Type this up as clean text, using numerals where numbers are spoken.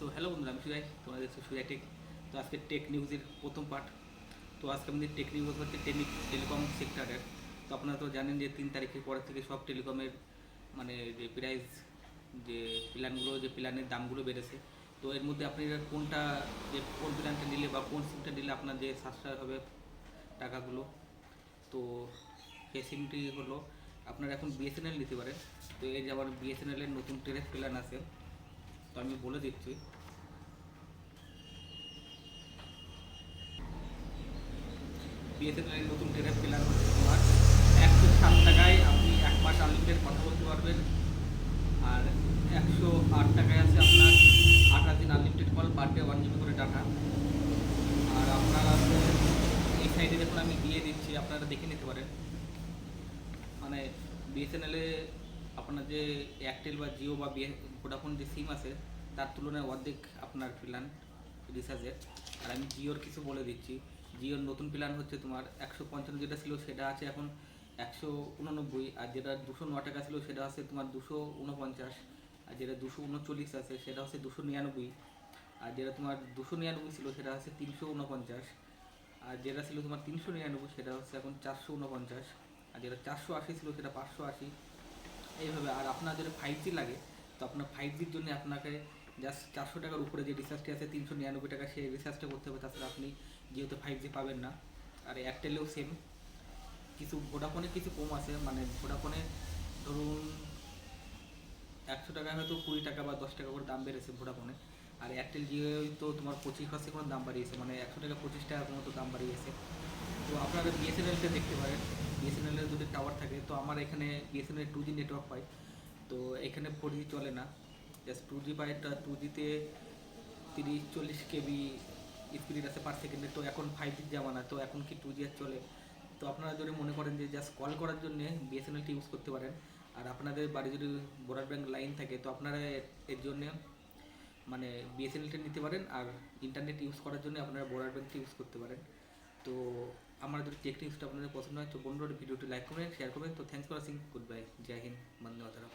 So hello বন্ধুরা, আমি সুজয়, তোমরা দেখছো সুজয় টেক। তো আজকে টেক নিউজের প্রথম পার্ট। তো আজকে আমাদের টেক নিউজ হচ্ছে টেলিকম সেক্টরের। তো আপনারা তো জানেন যে 3 তারিখের পর থেকে সব টেলিকমের মানে যে প্রাইস, যে প্ল্যানগুলো, যে প্ল্যানের দামগুলো বেড়েছে। তো এর মধ্যে আপনি কোনটা, যে কোন প্ল্যানটা নিলে বা কোন সিমটা নিলে আপনার যে সাশ্রয় হবে টাকাগুলো, তো সেই সিমটি হলো আপনারা এখন বিএসএনএল নিতে পারেন। তো এই যে আবার বিএসএনএলের নতুন টেরেস প্ল্যান আছে, তো আমি বলে দিচ্ছি। বিএসএনএলের নতুন টেরিফ প্ল্যান হচ্ছে তোমার 107 টাকায় আপনি 1 মাস আনলিমিটেড কথা বলতে পারবেন। আর 108 টাকায় আছে আপনার 28 দিন unlimited call, per day 1 GB করে ডাটা। আর আপনারা এই সাইডে দেখুন আমি দিয়ে দিচ্ছি, আপনারা দেখে নিতে পারেন। মানে বিএসএনএলে আপনার যে এয়ারটেল বা জিও বা ভোডাফোন যে সিম আছে তার তুলনায় অর্ধেক আপনার প্ল্যান রিচার্জের। আর আমি জিওর কিছু বলে দিচ্ছি। জিওর নতুন প্ল্যান হচ্ছে তোমার 155 যেটা ছিল সেটা আছে এখন 189, আর যেটা 209 টাকা ছিল সেটা আছে তোমার 249, আর যেটা 239 আছে সেটা হচ্ছে 299, আর যেটা তোমার 299 ছিল সেটা হচ্ছে 349, আর যেটা ছিল তোমার 399 সেটা হচ্ছে এখন 449, আর যেটা 480 ছিল সেটা 580, এইভাবে। আর আপনার যদি 5G লাগে, তো আপনার 5Gর জন্য আপনাকে জাস্ট 400 টাকার উপরে যে রিচার্জটি আছে 399 টাকা, সেই রিচার্জটা করতে হবে, তাছাড়া আপনি যেহেতু 5G পাবেন না। আর এয়ারটেলেও সেম, কিছু ভোডাফোনে কিছু কম আছে, মানে ভোডাফোনে ধরুন 100 টাকায় হয়তো 20 টাকা বা 10 টাকা করে দাম বেড়েছে ভোডাফোনে। আর এয়ারটেল জিও তো তোমার 25% করে দাম বাড়িয়েছে, মানে 100 টাকা 25 টাকার মতো দাম বাড়িয়েছে। তো আপনারা বিএসএনএলটা দেখতে পারেন। বিএসএনএলের যদি টাওয়ার থাকে, তো আমার এখানে বিএসএনএল 2G নেটওয়ার্ক পাই। তো এখানে 4G চলে না, জাস্ট 2G পাই। 2Gতে 30-40 KB স্পিড আছে পার সেকেন্ডে। তো এখন 5Gর জামানা, তো এখন কি 2G আর চলে? তো আপনারা যদি মনে করেন যে জাস্ট কল করার জন্য বিএসএনএলটি ইউজ করতে পারেন, আর আপনাদের বাড়ি যদি ব্রডব্যান্ড লাইন থাকে, তো আপনারা এর জন্য মানে বিএসএনএলটা নিতে পারেন। আর ইন্টারনেট ইউজ করার জন্য আপনারা ব্রডব্যান্ডটি ইউজ করতে পারেন। তো আমার যদি টেক নিউজটা আপনাদের পছন্দ হয়, তো বন্ধুরা ভিডিওটি লাইক করবেন, শেয়ার করবেন। তো thanks for watching, good bye, জয় হিন্দ, বন্দে মাতরম।